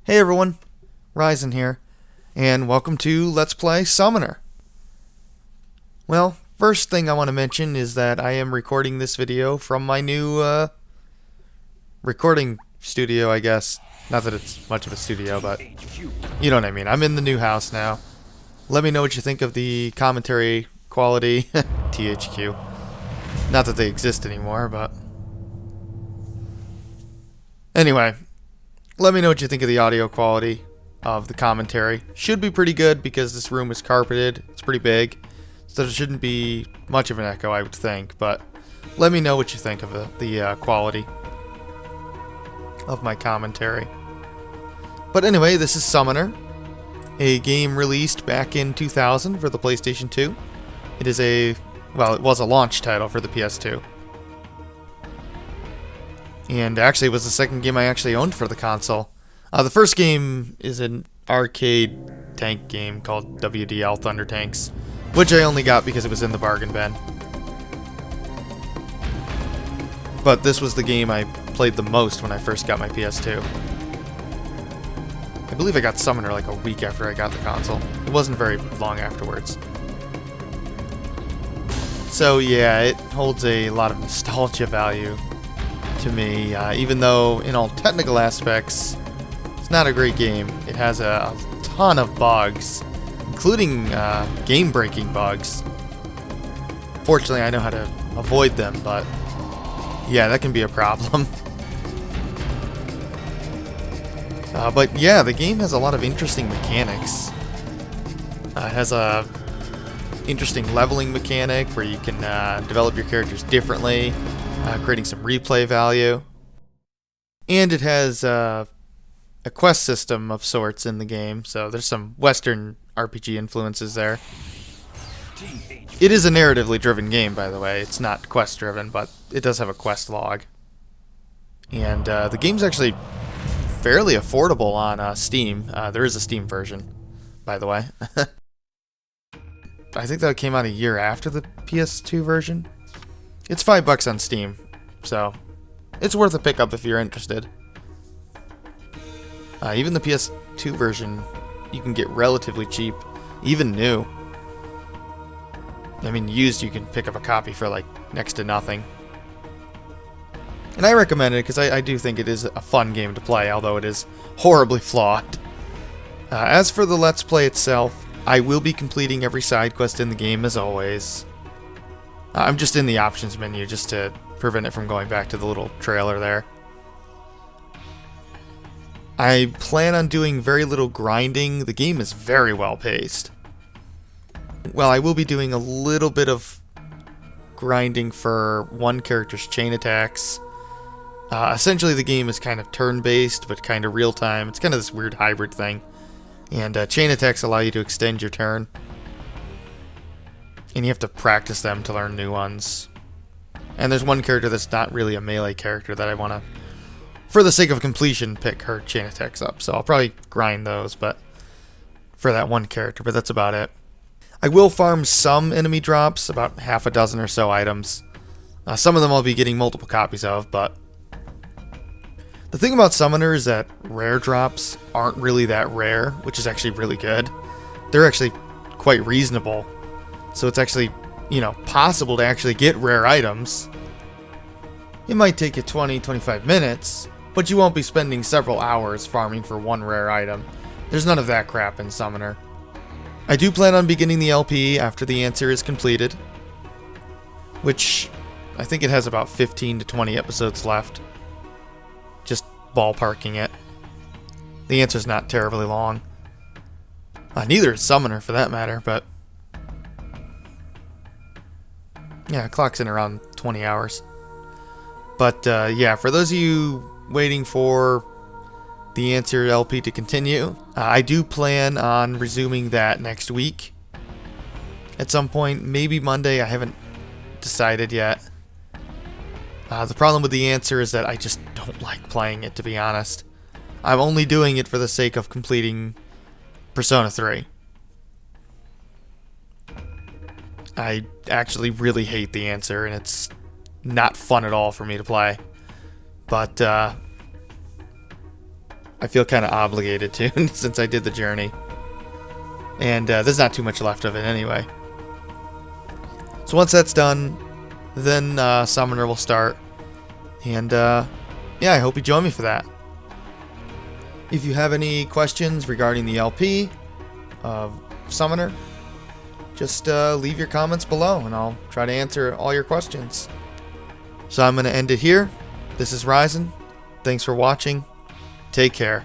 Hey everyone, Ryzen here, and welcome to Let's Play Summoner. Well, first thing I want to mention is that I am recording this video from my new recording studio, I guess. Not that it's much of a studio, but you know what I mean. I'm in the new house now. Let me know what you think of the commentary quality. THQ. Not that they exist anymore, but... Anyway, let me know what you think of the audio quality of the commentary. Should be pretty good because this room is carpeted. It's pretty big, so there shouldn't be much of an echo, I would think. But let me know what you think of the quality of my commentary. But anyway, this is Summoner, a game released back in 2000 for the PlayStation 2. It is it was a launch title for the PS2. And actually, it was the second game I actually owned for the console. The first game is an arcade tank game called WDL Thunder Tanks, which I only got because it was in the bargain bin. But this was the game I played the most when I first got my PS2. I believe I got Summoner like a week after I got the console. It wasn't very long afterwards. So yeah, it holds a lot of nostalgia value to me, even though in all technical aspects it's not a great game. It has a ton of bugs, including game-breaking bugs. Fortunately, I know how to avoid them, but yeah, that can be a problem. But yeah, the game has a lot of interesting mechanics. It has a interesting leveling mechanic where you can develop your characters differently, creating some replay value. And it has a quest system of sorts in the game, so there's some Western RPG influences there. It is a narratively driven game, by the way. It's not quest driven, but it does have a quest log. And the game's actually fairly affordable on Steam. There is a Steam version, by the way. I think that came out a year after the PS2 version. It's $5 on Steam, so it's worth a pickup if you're interested. Even the PS2 version you can get relatively cheap, even new. I mean, used you can pick up a copy for like next to nothing. And I recommend it because I do think it is a fun game to play, although it is horribly flawed. As for the Let's Play itself, I will be completing every side quest in the game as always. I'm just in the options menu just to prevent it from going back to the little trailer there. I plan on doing very little grinding. The game is very well paced. Well, I will be doing a little bit of grinding for one character's chain attacks. Essentially, the game is kind of turn-based, but kind of real-time. It's kind of this weird hybrid thing. And chain attacks allow you to extend your turn. And you have to practice them to learn new ones. And there's one character that's not really a melee character that I want to, for the sake of completion, pick her chain attacks up. So I'll probably grind those, but for that one character, but that's about it. I will farm some enemy drops, about half a dozen or so items. Some of them I'll be getting multiple copies of, but the thing about Summoner is that rare drops aren't really that rare, which is actually really good. They're actually quite reasonable. So it's actually, possible to actually get rare items. It might take you 20-25 minutes, but you won't be spending several hours farming for one rare item. There's none of that crap in Summoner. I do plan on beginning the LP after the answer is completed, which I think it has about 15 to 20 episodes left. Just ballparking it. The answer's not terribly long. Neither is Summoner for that matter, but yeah, it clocks in around 20 hours. But yeah, for those of you waiting for the answer LP to continue, I do plan on resuming that next week. At some point, maybe Monday, I haven't decided yet. The problem with the answer is that I just don't like playing it, to be honest. I'm only doing it for the sake of completing Persona 3. I actually really hate the answer, and it's not fun at all for me to play. But I feel kind of obligated to since I did the journey. And there's not too much left of it anyway. So once that's done, then Summoner will start. And yeah, I hope you join me for that. If you have any questions regarding the LP of Summoner, just leave your comments below and I'll try to answer all your questions. So I'm going to end it here. This is Ryzen. Thanks for watching. Take care.